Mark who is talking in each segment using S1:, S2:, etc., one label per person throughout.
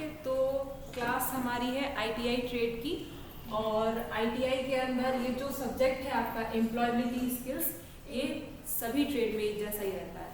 S1: है, तो क्लास हमारी है आईटीआई ट्रेड की, और आईटीआई के अंदर ये जो सब्जेक्ट है आपका एम्प्लॉयबिलिटी स्किल्स, ये सभी ट्रेड में एक जैसा ही रहता है।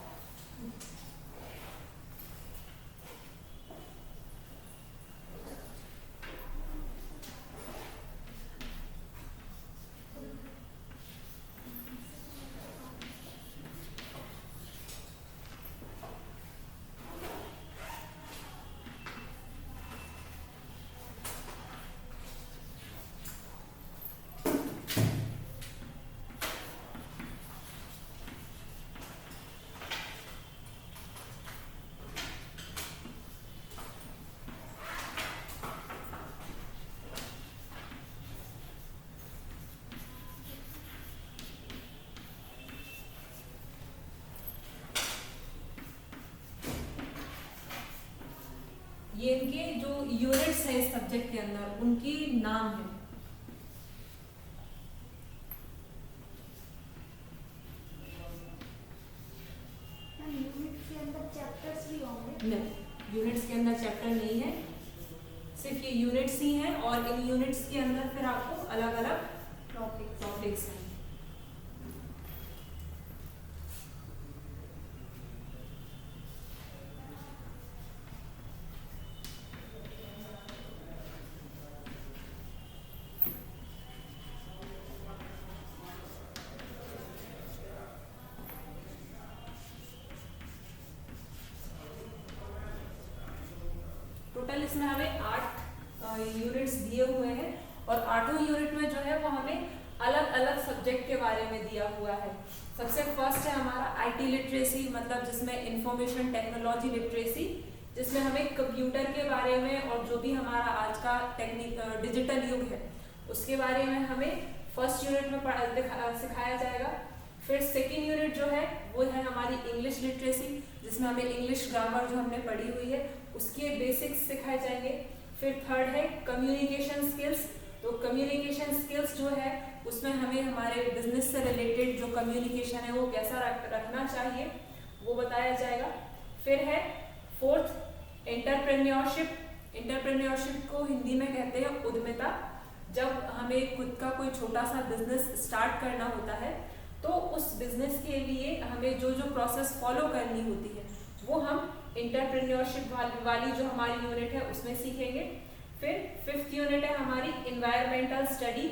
S1: ये इनके जो यूनिट्स है इस सब्जेक्ट के अंदर, उनके नाम है।
S2: यूनिट्स के अंदर चैप्टर्स भी होंगे?
S1: नहीं, यूनिट्स के अंदर चैप्टर नहीं है, सिर्फ ये यूनिट्स ही हैं, और इन यूनिट्स के अंदर फिर आपको अलग अलग टॉपिक्स हैं। टोटल इसमें हमें 8 यूनिट्स दिए हुए हैं, और 8 यूनिट में जो है वो हमें अलग अलग सब्जेक्ट के बारे में दिया हुआ है। सबसे फर्स्ट है हमारा आईटी लिटरेसी, मतलब जिसमें इंफॉर्मेशन टेक्नोलॉजी लिटरेसी, जिसमें हमें कंप्यूटर के बारे में और जो भी हमारा आज का डिजिटल युग है उसके बारे में हमें फर्स्ट यूनिट में सिखाया जाएगा। फिर सेकेंड यूनिट जो है वो है हमारी इंग्लिश लिटरेसी, जिसमें हमें इंग्लिश ग्रामर जो हमने पढ़ी हुई है उसके बेसिक्स सिखाए जाएंगे। फिर थर्ड है कम्युनिकेशन स्किल्स, तो कम्युनिकेशन स्किल्स जो है उसमें हमें हमारे बिजनेस से रिलेटेड जो कम्युनिकेशन है वो कैसा रखना चाहिए वो बताया जाएगा। फिर है फोर्थ एंटरप्रेन्योरशिप, एंटरप्रेन्योरशिप को हिंदी में कहते हैं उद्यमिता। जब हमें खुद का कोई छोटा सा बिजनेस स्टार्ट करना होता है तो उस बिजनेस के लिए हमें जो जो प्रोसेस फॉलो करनी होती है वो हम एंटरप्रेन्योरशिप वाली जो हमारी यूनिट है उसमें सीखेंगे। फिर फिफ्थ यूनिट है हमारी एनवायरमेंटल स्टडी,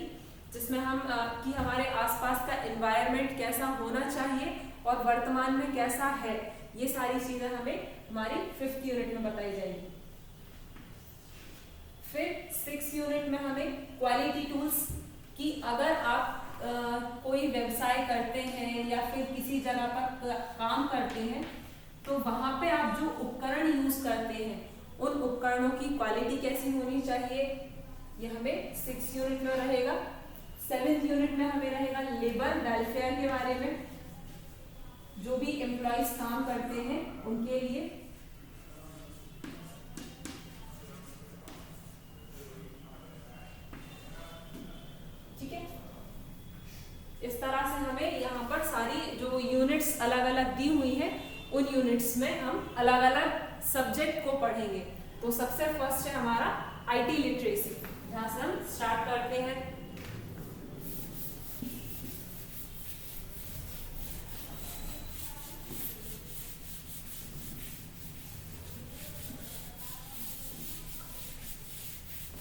S1: जिसमें हम कि हमारे आसपास का एनवायरनमेंट कैसा होना चाहिए और वर्तमान में कैसा है, ये सारी चीजें हमें हमारी फिफ्थ यूनिट में बताई जाएगी। फिर सिक्स यूनिट में हमें क्वालिटी टूल्स, कि अगर आप कोई व्यवसाय करते हैं या फिर किसी जगह पर काम करते हैं तो वहां पे आप जो उपकरण यूज करते हैं उन उपकरणों की क्वालिटी कैसी होनी चाहिए, ये हमें 6 यूनिट में रहेगा। 7th यूनिट में हमें रहेगा लेबर वेलफेयर के बारे में, जो भी एम्प्लॉइज काम करते हैं उनके लिए। ठीक है, इस तरह से हमें यहाँ पर सारी जो यूनिट्स अलग अलग दी हुई है उन यूनिट्स में हम अलग अलग सब्जेक्ट को पढ़ेंगे। तो सबसे फर्स्ट है हमारा आईटी लिटरेसी, जहां से हम स्टार्ट करते हैं।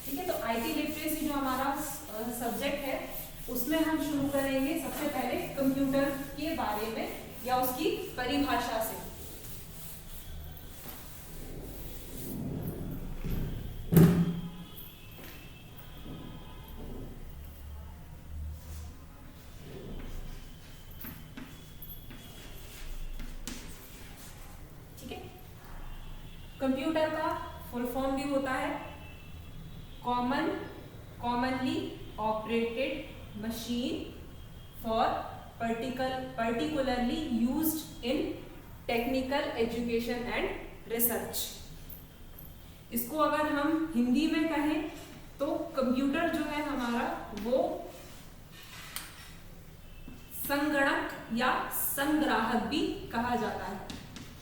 S1: ठीक है, तो आईटी लिटरेसी जो हमारा सब्जेक्ट है उसमें हम शुरू करेंगे सबसे पहले कंप्यूटर के बारे में या उसकी परिभाषा से। ठीक है, कंप्यूटर का फुल फॉर्म भी होता है commonly operated machine for particularly used in technical education and research। इसको अगर हम हिंदी में कहें तो कंप्यूटर जो है हमारा वो संगणक या संग्राहक भी कहा जाता है,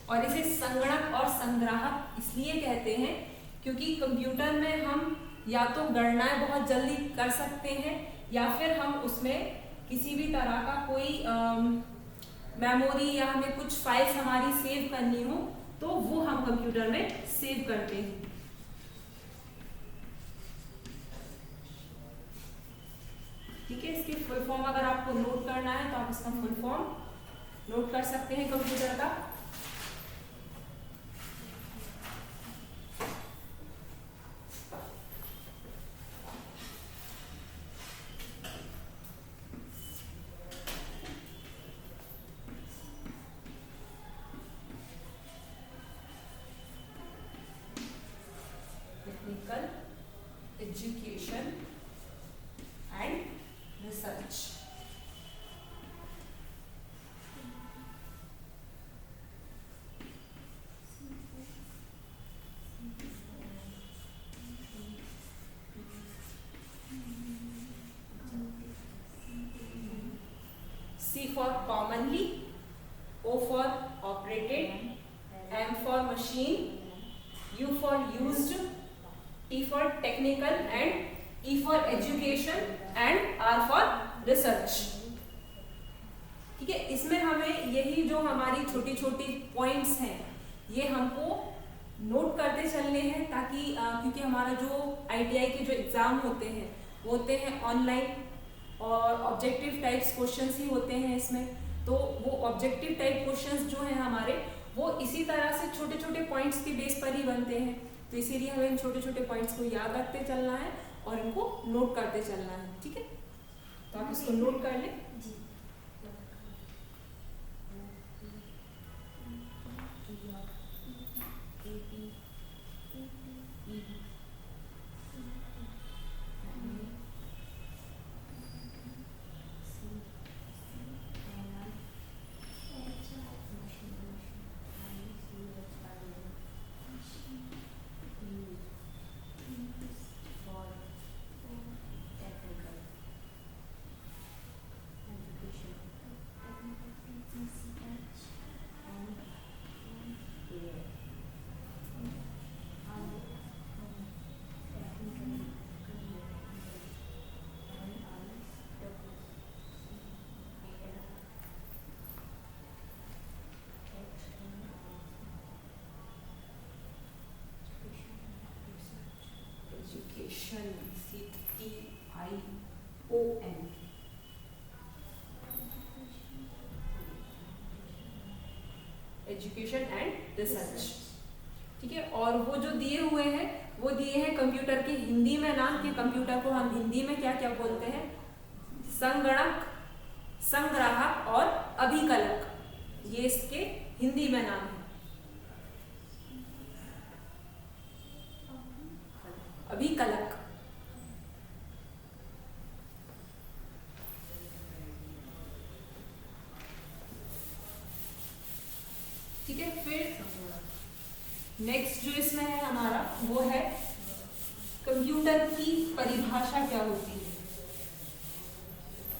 S1: और इसे संगणक और संग्राहक इसलिए कहते हैं क्योंकि कंप्यूटर में हम या तो गणनाएं बहुत जल्दी कर सकते हैं या फिर हम उसमें किसी भी तरह का कोई मेमोरी या हमें कुछ फाइल्स हमारी सेव करनी हो तो वो हम कंप्यूटर में सेव करते हैं। ठीक है, इसकी फुल फॉर्म अगर आपको नोट करना है तो आप इसका फुल फॉर्म नोट कर सकते हैं कंप्यूटर का। Technical education and research. C for commonly, O for operated, M for machine, U for used, T for technical and E for education and R for research। ठीक है, इसमें हमें यही जो हमारी छोटी छोटी पॉइंट्स हैं ये हमको नोट करते चलने हैं ताकि क्योंकि हमारा जो ITI के जो एग्ज़ाम होते हैं वो होते हैं ऑनलाइन और ऑब्जेक्टिव टाइप्स क्वेश्चंस ही होते हैं इसमें, तो वो ऑब्जेक्टिव टाइप क्वेश्चंस जो हैं हमारे वो इसी तरह से छोटे छोटे पॉइंट्स के बेस पर ही बनते हैं। तो इसीलिए हमें इन छोटे छोटे पॉइंट्स को याद रखते चलना है और इनको नोट करते चलना है। ठीक है, तो आप इसको नोट कर लें। CTION education and research. ठीक है, और वो जो दिए हुए हैं वो दिए हैं कंप्यूटर के हिंदी में नाम कि कंप्यूटर को हम हिंदी में क्या क्या बोलते हैं, संगणक, संग्राहक और अभिकलक, ये इसके हिंदी में नाम है। अभिकलक। ठीक है, फिर नेक्स्ट जो इसमें है हमारा वो है कंप्यूटर की परिभाषा क्या होती है,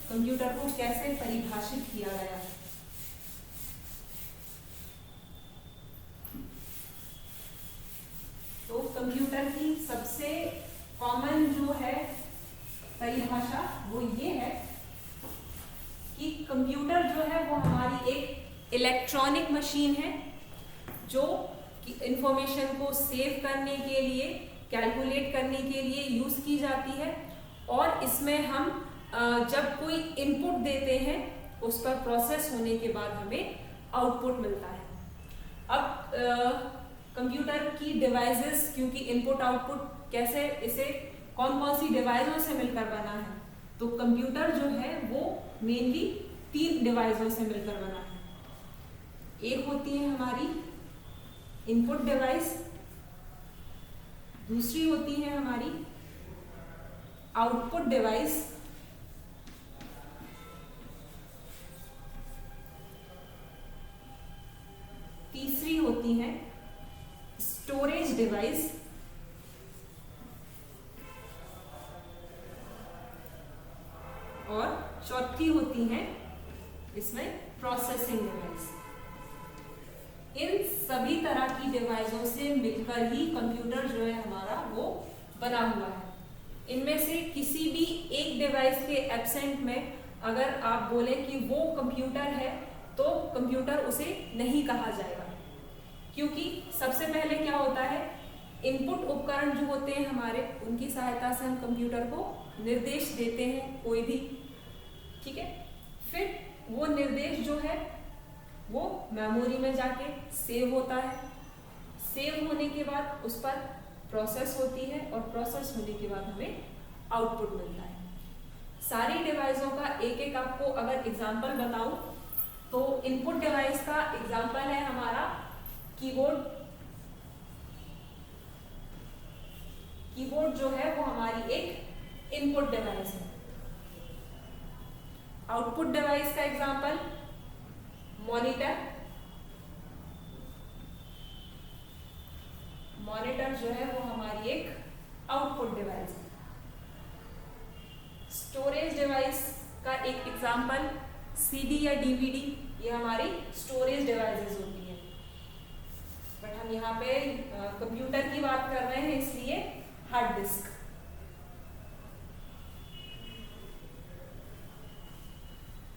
S1: कंप्यूटर को कैसे परिभाषित किया गया है। तो कंप्यूटर की सबसे कॉमन जो है परिभाषा वो ये है कि कंप्यूटर जो है वो हमारी एक इलेक्ट्रॉनिक मशीन है जो इंफॉर्मेशन को सेव करने के लिए, कैलकुलेट करने के लिए यूज की जाती है और इसमें हम जब कोई इनपुट देते हैं उस पर प्रोसेस होने के बाद हमें आउटपुट मिलता है। अब कंप्यूटर की डिवाइसेस, क्योंकि इनपुट आउटपुट कैसे, इसे कौन कौन सी डिवाइसों से मिलकर बना है, तो कंप्यूटर जो है वो मेनली 3 डिवाइसों से मिलकर बना है। एक होती है हमारी इनपुट डिवाइस, दूसरी होती है हमारी आउटपुट डिवाइस, तीसरी होती है स्टोरेज डिवाइस और चौथी होती है इसमें प्रोसेसिंग डिवाइस। इन सभी तरह की डिवाइसों से मिलकर ही कंप्यूटर जो है हमारा वो बना हुआ है। इनमें से किसी भी एक डिवाइस के एब्सेंट में अगर आप बोले कि वो कंप्यूटर है तो कंप्यूटर उसे नहीं कहा जाएगा, क्योंकि सबसे पहले क्या होता है, इनपुट उपकरण जो होते हैं हमारे, उनकी सहायता से हम कंप्यूटर को निर्देश देते हैं कोई भी, ठीक है। फिर वो निर्देश जो है वो मेमोरी में जाके सेव होता है, सेव होने के बाद उस पर प्रोसेस होती है और प्रोसेस होने के बाद हमें आउटपुट मिलता है। सारी डिवाइसों का एक एक आपको अगर एग्जांपल बताऊं तो इनपुट डिवाइस का एग्जांपल है हमारा कीबोर्ड। कीबोर्ड जो है वो हमारी एक इनपुट डिवाइस है। आउटपुट डिवाइस का एग्जांपल मॉनिटर। मॉनिटर जो है वो हमारी एक आउटपुट डिवाइस है। स्टोरेज डिवाइस का एक एग्जांपल सीडी या डीवीडी, ये हमारी स्टोरेज डिवाइसेस होती है। बट हम यहाँ पे कंप्यूटर की बात कर रहे हैं इसलिए हार्ड डिस्क।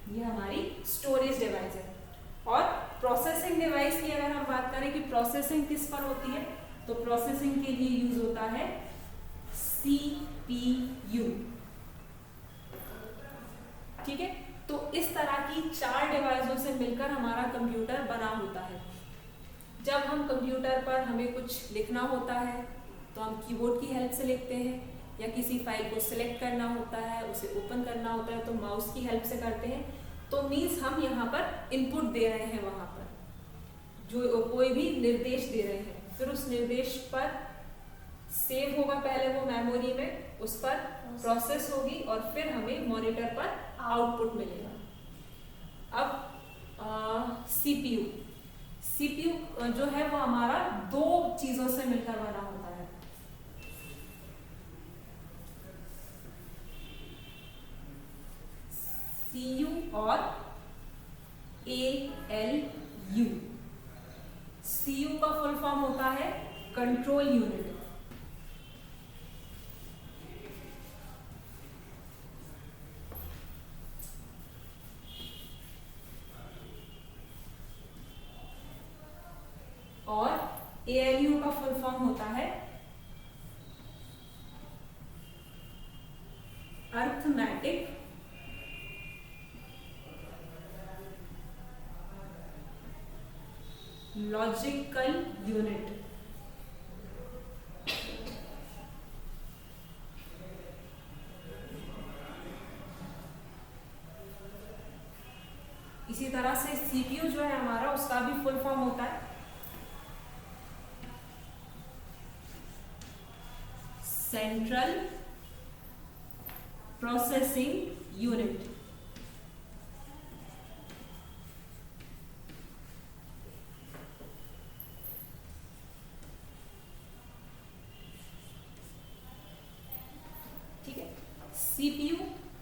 S1: ये हमारी स्टोरेज डिवाइस है। और प्रोसेसिंग डिवाइस की अगर हम बात करें कि प्रोसेसिंग किस पर होती है, तो प्रोसेसिंग के लिए यूज होता है सीपीयू, ठीक है। तो इस तरह की 4 डिवाइसों से मिलकर हमारा कंप्यूटर बना होता है। जब हम कंप्यूटर पर हमें कुछ लिखना होता है तो हम कीबोर्ड की हेल्प से लिखते हैं, या किसी फाइल को सिलेक्ट करना होता है, उसे ओपन करना होता है तो माउस की हेल्प से करते हैं। तो मीन्स हम यहाँ पर इनपुट दे रहे हैं, वहां पर जो कोई भी निर्देश दे रहे हैं, फिर उस निर्देश पर सेव होगा पहले वो मेमोरी में, उस पर प्रोसेस होगी और फिर हमें मॉनिटर पर आउटपुट मिलेगा। अब सीपीयू, सीपीयू जो है वो हमारा 2 चीजों से मिलकर बना होता है। सीयू और एएलयू। सीयू का फुल फॉर्म होता है कंट्रोल यूनिट। और एएलयू का फुल फॉर्म होता है अर्थमेटिक लॉजिकल यूनिट। इसी तरह से सीपीयू जो है हमारा, उसका भी फुल फॉर्म होता है सेंट्रल प्रोसेसिंग यूनिट। ठीक है, सीपीयू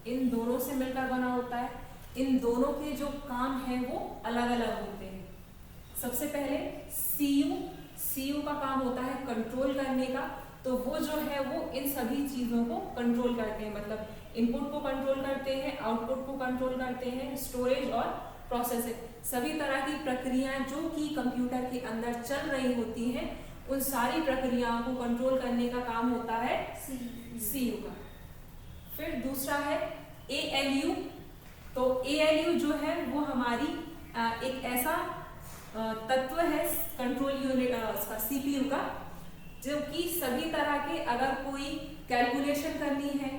S1: इन दोनों से मिलकर बना होता है। इन दोनों के जो काम है वो अलग अलग होते हैं। सबसे पहले सीयू का काम होता है कंट्रोल करने का, तो वो जो है वो इन सभी चीजों को कंट्रोल करते हैं, मतलब इनपुट को कंट्रोल करते हैं, आउटपुट को कंट्रोल करते हैं, स्टोरेज और प्रोसेसिंग, सभी तरह की प्रक्रियाएं जो कि कंप्यूटर के अंदर चल रही होती हैं, उन सारी प्रक्रियाओं को कंट्रोल करने का काम होता है सीयू का। फिर दूसरा है एएलयू। तो एएलयू जो है वो हमारी एक ऐसा तत्व है कंट्रोल यूनिट सीपीयू का, जो कि सभी तरह के अगर कोई कैलकुलेशन करनी है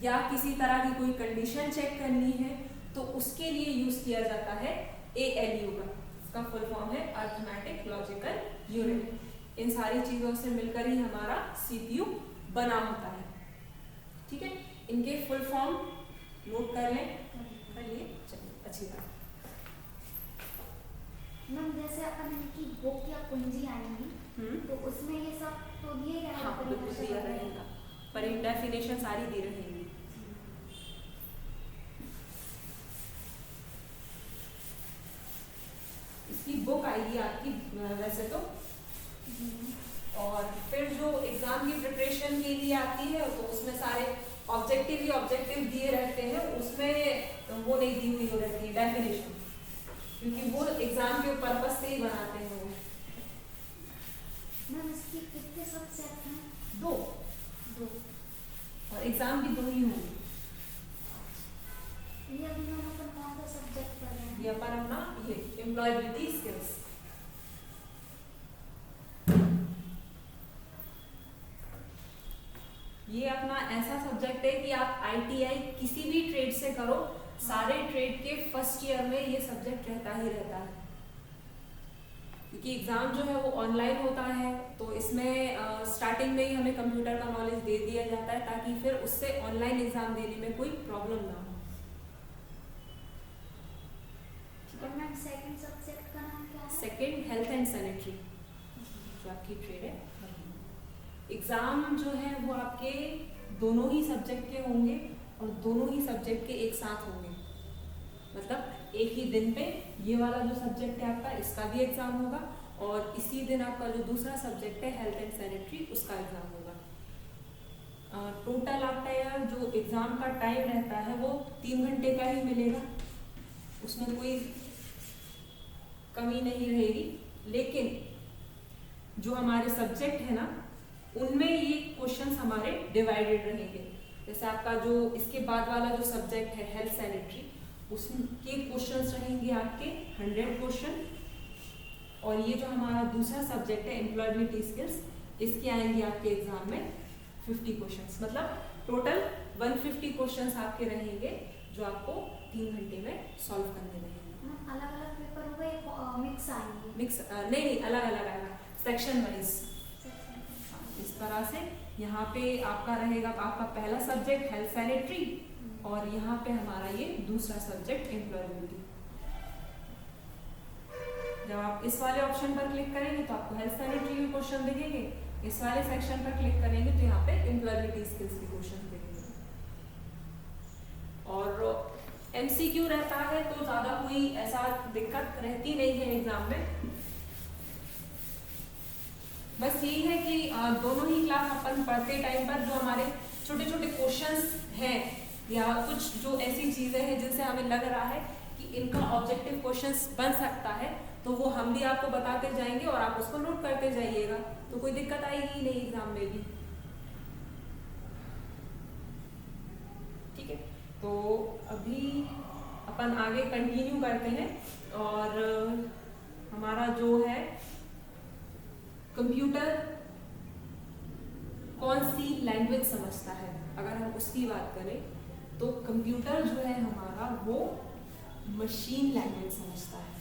S1: या किसी तरह की कोई कंडीशन चेक करनी है तो उसके लिए यूज किया जाता है एएलयू का। इसका फुल फॉर्म है अर्थमेटिक लॉजिकल यूनिट। इन सारी चीजों से मिलकर ही हमारा सीपीयू बना होता है। ठीक है, इनके फुल फॉर्म नोट कर लें, चलिए अच्छी बात।
S2: मैम जैसे अपन की बुक या कुंजी आएंगी तो उसमें ये सब तो दिए रहेगा,
S1: हाँ बिल्कुल दिया रहेगा, पर इन डेफिनेशन सारी दी रहेंगी। इसकी बुक आएगी आपकी वैसे तो।
S2: जी।
S1: और फिर जो एग्जाम की प्रिपरेशन के लिए आती है तो उसमें सारे ऑब्जेक्टिव ही ऑब्जेक्टिव दिए रहते हैं, उसमें वो नहीं दी हुई हो रहती है डेफिनेशन, क्योंकि वो एग्जाम के पर्पस से ही बनाते हैं वो।
S2: मैम इसके कितने सब्जेक्ट हैं?
S1: 2 और एग्जाम भी 2 ही होंगे।
S2: ये अभी मैम अपन कौन सा सब्जेक्ट पढ़ रहे हैं?
S1: ये अपन अपना ये एम्प्लॉयबिलिटी स्किल्स। ये अपना ऐसा सब्जेक्ट है कि आप ITI किसी भी ट्रेड से करो, सारे ट्रेड के फर्स्ट ईयर में ये सब्जेक्ट रहता ही रहता है, क्योंकि एग्जाम जो है वो ऑनलाइन होता है, तो इसमें स्टार्टिंग में ही हमें कंप्यूटर का नॉलेज दे दिया जाता है ताकि फिर उससे ऑनलाइन एग्जाम देने में कोई प्रॉब्लम ना हो।
S2: और मैम सेकंड सब्जेक्ट का नाम क्या है?
S1: सेकंड हेल्थ एंड सैनिटरी, जो आपकी ट्रेड है। एग्जाम जो है वो आपके दोनों ही सब्जेक्ट के होंगे और दोनों ही सब्जेक्ट के एक साथ होंगे, मतलब एक ही दिन पे ये वाला जो सब्जेक्ट है आपका, इसका भी एग्जाम होगा, और इसी दिन आपका जो दूसरा सब्जेक्ट है हेल्थ एंड सैनिटरी, उसका एग्जाम होगा। टोटल आपका यार जो एग्जाम का टाइम रहता है वो 3 घंटे का ही मिलेगा, उसमें कोई कमी नहीं रहेगी। लेकिन जो हमारे सब्जेक्ट है ना, उनमें ये क्वेश्चंस हमारे डिवाइडेड रहेंगे। जैसे आपका जो इसके बाद वाला जो सब्जेक्ट है हेल्थ सैनिटरी, उसके क्वेश्चंस रहेंगे आपके 100 क्वेश्चन, और ये जो हमारा दूसरा सब्जेक्ट है एम्प्लॉयबिलिटी स्किल्स, इसके आएंगे आपके एग्जाम में 50 क्वेश्चंस, मतलब टोटल 150 क्वेश्चंस आपके रहेंगे जो आपको 3 घंटे में सॉल्व करने रहेंगे।
S2: अलग अलग पेपर हुए मिक्स आएंगे?
S1: मिक्स नहीं, अलग अलग आएगा, सेक्शन वाइज। इस तरह से यहाँ पे आपका रहेगा आपका पहला सब्जेक्ट हेल्थ सैनिटरी, और यहाँ पे हमारा ये दूसरा सब्जेक्ट एम्प्लॉयबिलिटी। जब आप इस वाले ऑप्शन पर क्लिक करेंगे तो आपको हेल्थ सैनिटरी के क्वेश्चन दिखेंगे, इस वाले सेक्शन पर क्लिक करेंगे तो यहाँ पे एम्प्लॉयबिलिटी स्किल्स के क्वेश्चन दिखेंगे। और MCQ रहता है तो ज्यादा कोई ऐसा दिक्कत रहती नहीं है एग्जाम में। बस यही है कि दोनों ही क्लास अपन पढ़ते टाइम पर जो हमारे छोटे छोटे क्वेश्चंस हैं या कुछ जो ऐसी चीजें हैं जिनसे हमें लग रहा है कि इनका ऑब्जेक्टिव क्वेश्चंस बन सकता है, तो वो हम भी आपको बताते जाएंगे और आप उसको नोट करते जाइएगा, तो कोई दिक्कत आएगी ही नहीं एग्जाम में भी। ठीक है, तो अभी अपन आगे कंटिन्यू करते हैं, और हमारा जो है कंप्यूटर कौन सी लैंग्वेज समझता है, अगर हम उसकी बात करें तो कंप्यूटर जो है हमारा वो मशीन लैंग्वेज समझता है।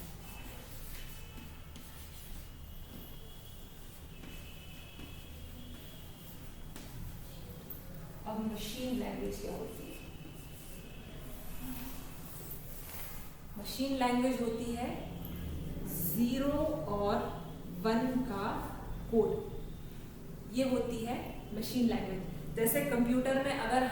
S1: अब मशीन लैंग्वेज क्या होती है? मशीन लैंग्वेज होती है 0 और 1 का कोड, ये होती है मशीन लैंग्वेज। जैसे कंप्यूटर में अगर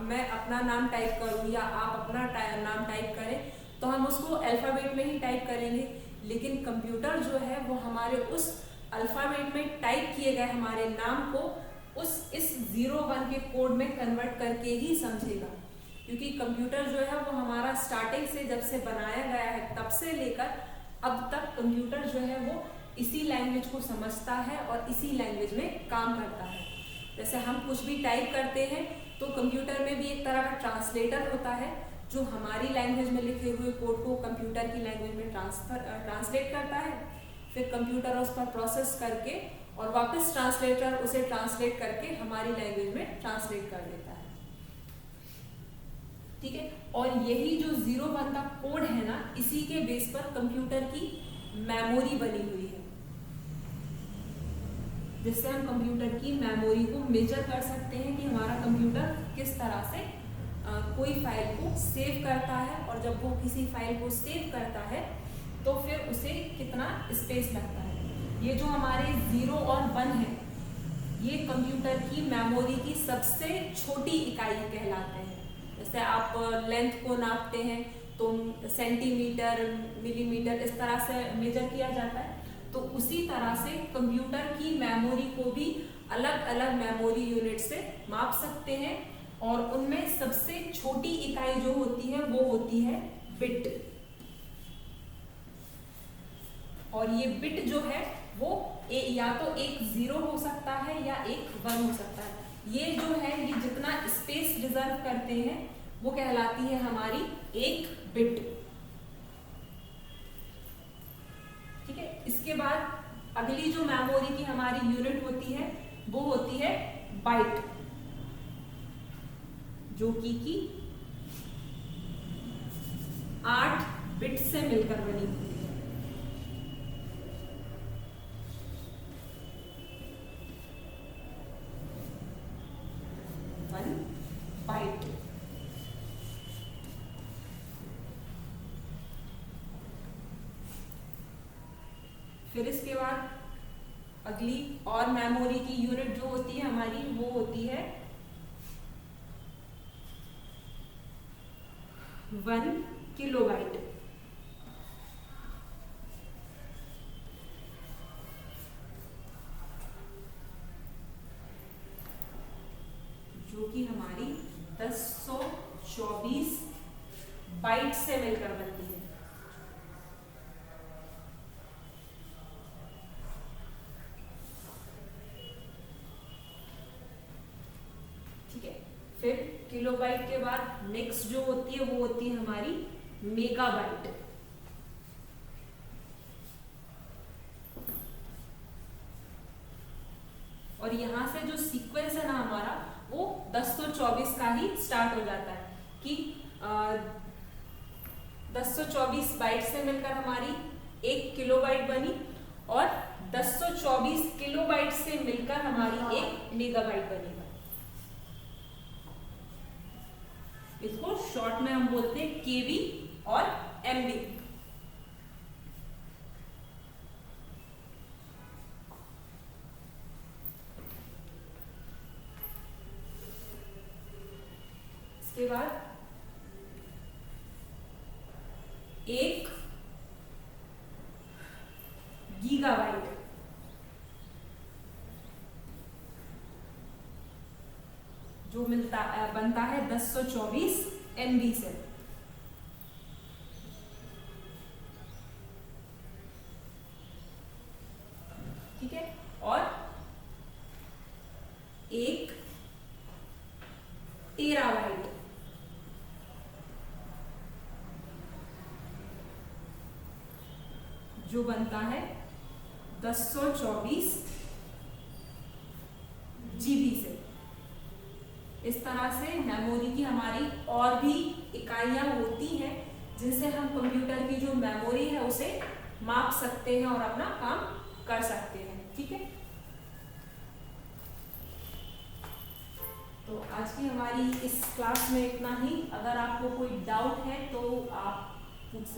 S1: मैं अपना नाम टाइप करूं या आप अपना नाम टाइप करें तो हम उसको अल्फाबेट में ही टाइप करेंगे, लेकिन कंप्यूटर जो है वो हमारे उस अल्फाबेट में टाइप किए गए हमारे नाम को इस 0-1 के कोड में कन्वर्ट करके ही समझेगा, क्योंकि कंप्यूटर जो है वो हमारा स्टार्टिंग से जब से बनाया गया है तब से लेकर अब तक कंप्यूटर जो है वो इसी लैंग्वेज को समझता है और इसी लैंग्वेज में काम करता है। जैसे हम कुछ भी टाइप करते हैं तो कंप्यूटर में भी एक तरह का ट्रांसलेटर होता है जो हमारी लैंग्वेज में लिखे हुए कोड को कंप्यूटर की लैंग्वेज में ट्रांसलेट करता है, फिर कंप्यूटर उस पर प्रोसेस करके और वापस ट्रांसलेटर उसे ट्रांसलेट करके हमारी लैंग्वेज में ट्रांसलेट कर देता है। ठीक है, और यही जो 0-1 का कोड है ना, इसी के बेस पर कंप्यूटर की मेमोरी बनी हुई है, जिससे हम कंप्यूटर की मेमोरी को मेजर कर सकते हैं कि हमारा कंप्यूटर किस तरह से कोई फाइल को सेव करता है, और जब वो किसी फाइल को सेव करता है तो फिर उसे कितना स्पेस लगता है। ये जो हमारे 0 और 1 है, ये कंप्यूटर की मेमोरी की सबसे छोटी इकाई कहलाते हैं। जैसे आप लेंथ को नापते हैं तो सेंटीमीटर, मिलीमीटर इस तरह से मेजर किया जाता है, तो उसी तरह से कंप्यूटर की मेमोरी को भी अलग अलग मेमोरी यूनिट से माप सकते हैं, और उनमें सबसे छोटी इकाई जो होती है वो होती है बिट। और ये बिट जो है वो या तो एक 0 हो सकता है या एक 1 हो सकता है। ये जो है ये जितना स्पेस रिजर्व करते हैं वो कहलाती है हमारी एक बिट। ठीक है, इसके बाद अगली जो मेमोरी की हमारी यूनिट होती है वो होती है बाइट, जो कि 8 बिट से मिलकर बनी होती है। 1 बाइट। फिर इसके बाद अगली और मेमोरी की यूनिट जो होती है हमारी वो होती है 1 किलोबाइट, जो कि हमारी 1024 बाइट से मिलकर बनती है। ठीक है, फिर किलोबाइट के बाद नेक्स्ट जो होती है वो होती है हमारी मेगाबाइट। और यहां से जो सीक्वेंस है ना हमारा वो 1024 का ही स्टार्ट हो जाता है कि 1024 बाइट से मिलकर हमारी 1 किलोबाइट बनी, और 1024 किलोबाइट से मिलकर हमारी 1 मेगाबाइट बनेगा। इसको शॉर्ट में हम बोलते हैं केबी और एमबी। इसके बाद 1 गीगाबाइट, जो बनता है 1024 MB से। ठीक है, और 1 टेराबाइट, जो बनता है 1024 GB से। इस तरह से मेमोरी की हमारी और भी इकाइयां होती हैं जिनसे हम कंप्यूटर की जो मेमोरी है उसे माप सकते हैं और अपना काम कर सकते हैं। ठीक है, तो आज की हमारी इस क्लास में इतना ही। अगर आपको कोई डाउट है तो आप पूछ सकते हैं।